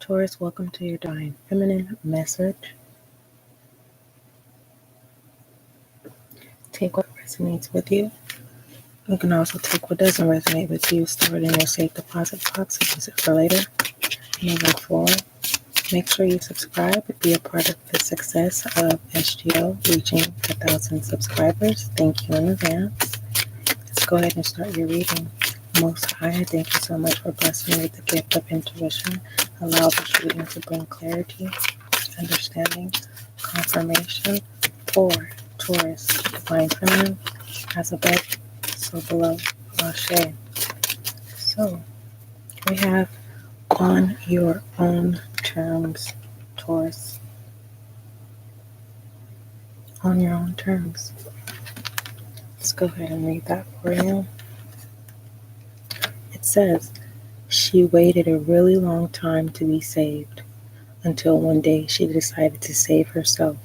Taurus, welcome to your Divine Feminine message. Take what resonates with you. You can also take what doesn't resonate with you, store it in your safe deposit box, and use it for later. Moving forward, make sure you subscribe and be a part of the success of SGL reaching 1,000 subscribers. Thank you in advance. Let's go ahead and start your reading. Most High, thank you so much for blessing me with the gift of intuition. Allow this reading to bring clarity, understanding, confirmation for Taurus, Divine Feminine, as above, so below, Ashe. So, we have on your own terms, Taurus. On your own terms. Let's go ahead and read that for you. It says, she waited a really long time to be saved, until one day she decided to save herself.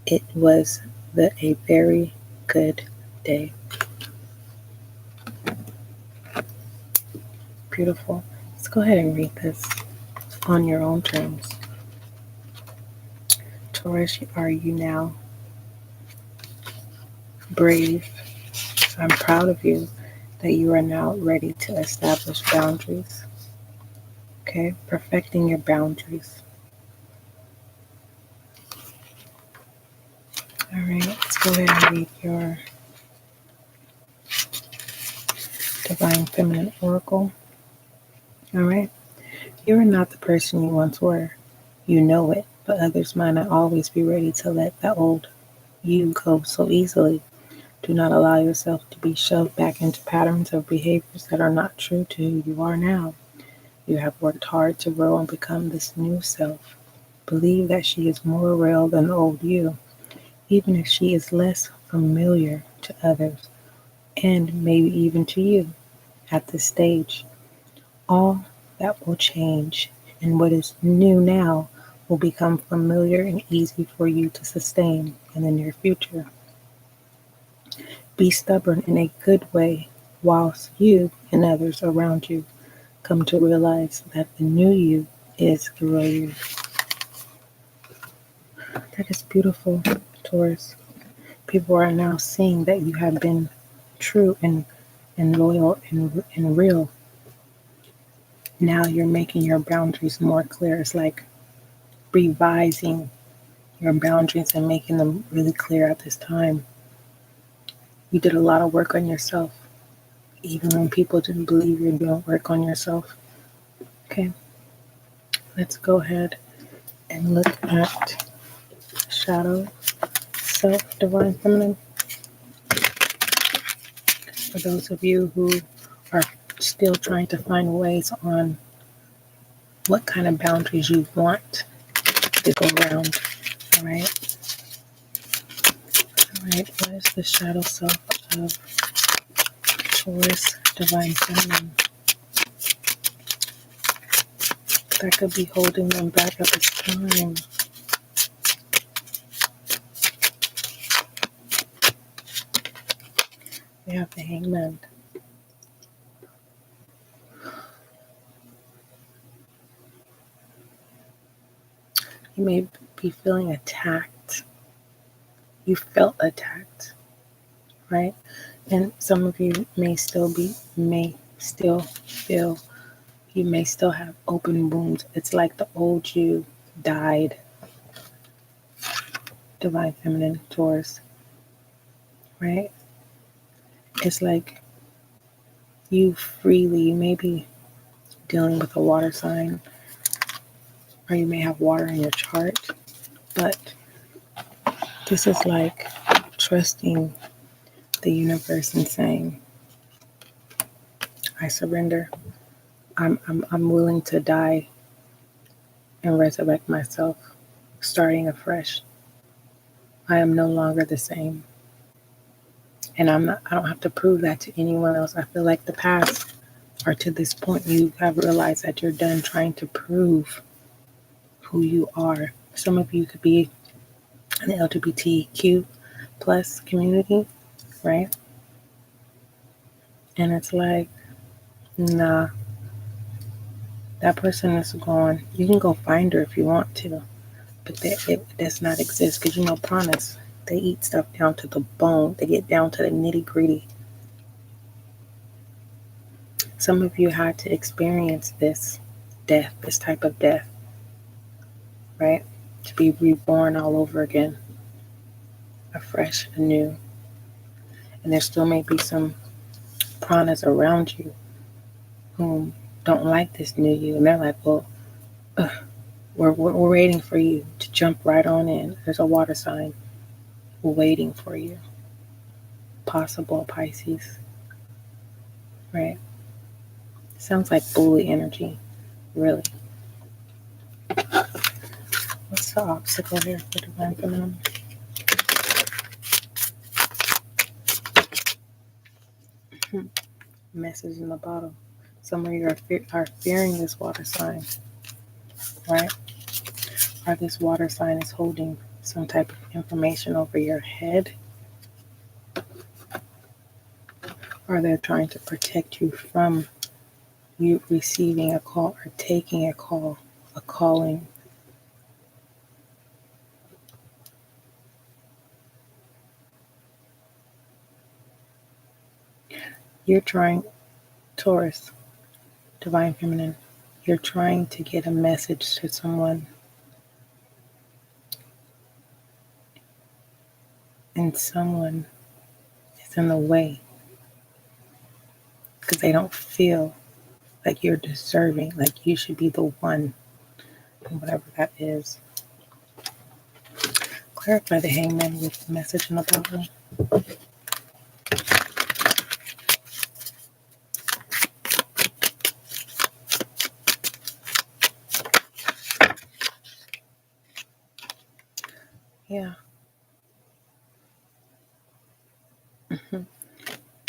It was a very good day. Beautiful. Let's go ahead and read this on your own terms. Taurus, are you now brave? I'm proud of you that you are now ready to establish boundaries. Okay, perfecting your boundaries. All right, let's go ahead and read your Divine Feminine Oracle. All right, you are not the person you once were. You know it, but others might not always be ready to let that old you go so easily. Do not allow yourself to be shoved back into patterns of behaviors that are not true to who you are now. You have worked hard to grow and become this new self. Believe that she is more real than the old you, even if she is less familiar to others, and maybe even to you at this stage. All that will change, and what is new now will become familiar and easy for you to sustain in the near future. Be stubborn in a good way, whilst you and others around you come to realize that the new you is the real you. That is beautiful, Taurus. People are now seeing that you have been true and loyal and real. Now you're making your boundaries more clear. It's like revising your boundaries and making them really clear at this time. You did a lot of work on yourself, even when people didn't believe you're doing work on yourself. Okay, let's go ahead and look at shadow self, Divine Feminine. For those of you who are still trying to find ways on what kind of boundaries you want to go around. All right. All right. What is the shadow self of Taurus, Divine Feminine? That could be holding them back at this time. We have the Hangman. You may be feeling attacked. You felt attacked, right? And some of you may still feel, you may still have open wounds. It's like the old you died. Divine Feminine, Taurus, right? It's like you may be dealing with a water sign, or you may have water in your chart, but this is like trusting the universe and saying, I surrender. I'm willing to die and resurrect myself, starting afresh. I am no longer the same. And I don't have to prove that to anyone else. I feel like the past, or to this point, you have realized that you're done trying to prove who you are. Some of you could be in the LGBTQ plus community, right? And it's like, nah, That person is gone. You can go find her if you want to, but it does not exist because you know piranhas. They eat stuff down to the bone. They get down to the nitty gritty. Some of you had to experience this death, this type of death, right? To be reborn all over again, afresh, anew. And there still may be some piranhas around you who don't like this new you. And they're like, well, we're waiting for you to jump right on in. There's a water sign waiting for you. Possible Pisces, right? Sounds like bully energy, really. What's the obstacle here for divine feminine? Message in the bottle. Some of you are fearing this water sign, right? Or this water sign is holding some type of information over your head. Or they're trying to protect you from you receiving a call or taking a call, a calling. You're trying, Taurus, divine feminine, you're trying to get a message to someone. And someone is in the way because they don't feel like you're deserving, like you should be the one, whatever that is. Clarify the hangman with the message in the bottle. Yeah.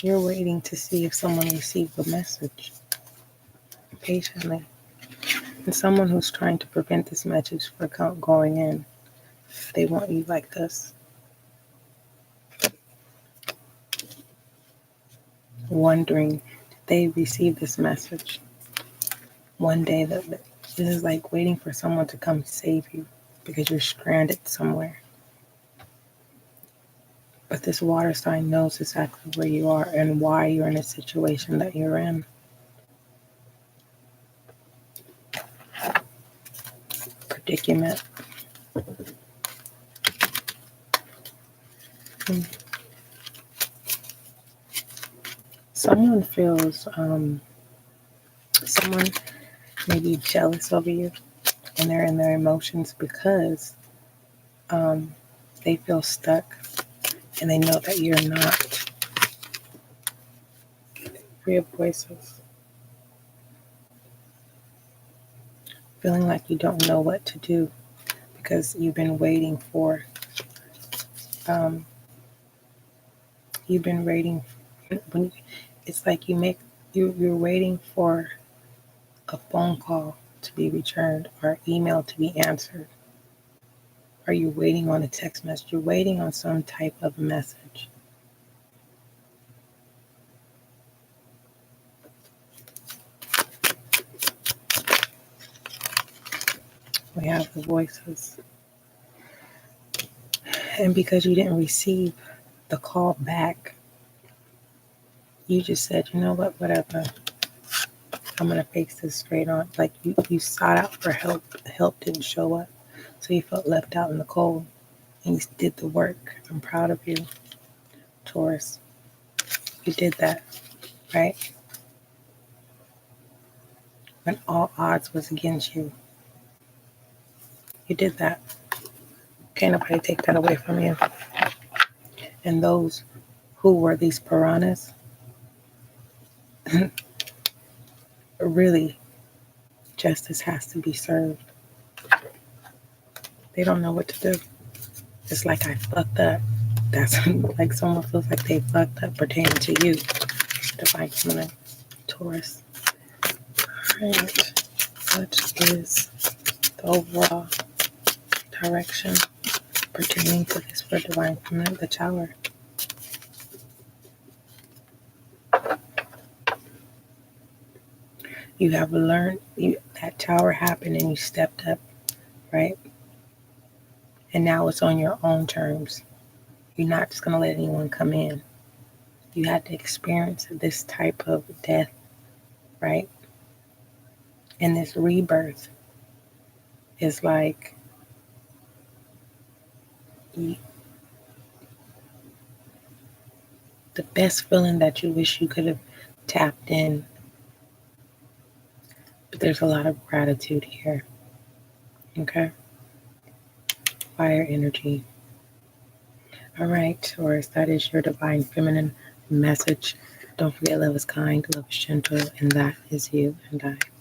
You're waiting to see if someone received the message patiently. And someone who's trying to prevent this message from going in, they want you like this. Wondering, did they receive this message? One day, this is like waiting for someone to come save you because you're stranded somewhere. But this water sign knows exactly where you are and why you're in a situation that you're in. Predicament. Someone feels, someone may be jealous of you and they're in their emotions because they feel stuck and they know that you're not. Three of Voices. Feeling like you don't know what to do because you've been waiting for, when it's like you're waiting for a phone call to be returned or email to be answered. Or you're waiting on a text message. You're waiting on some type of message. We have the Voices. And because you didn't receive the call back, you just said, you know what, whatever. I'm going to face this straight on. Like you sought out for help. Help didn't show up. So you felt left out in the cold. And you did the work. I'm proud of you, Taurus. You did that, right? When all odds was against you. You did that. Can't nobody take that away from you. And those who were these piranhas, really, justice has to be served. They don't know what to do. It's like I fucked up. That's like someone feels like they fucked up pertaining to you. Divine feminine, Taurus. All right. What is the overall direction pertaining to this for divine feminine? The Tower. You have learned that tower happened and you stepped up, right? And now it's on your own terms. You're not just going to let anyone come in. You had to experience this type of death, right? And this rebirth is like the best feeling that you wish you could have tapped in. But there's a lot of gratitude here. Okay? Fire energy. All right, Taurus, that is your divine feminine message. Don't forget, love is kind, love is gentle, and that is you and I.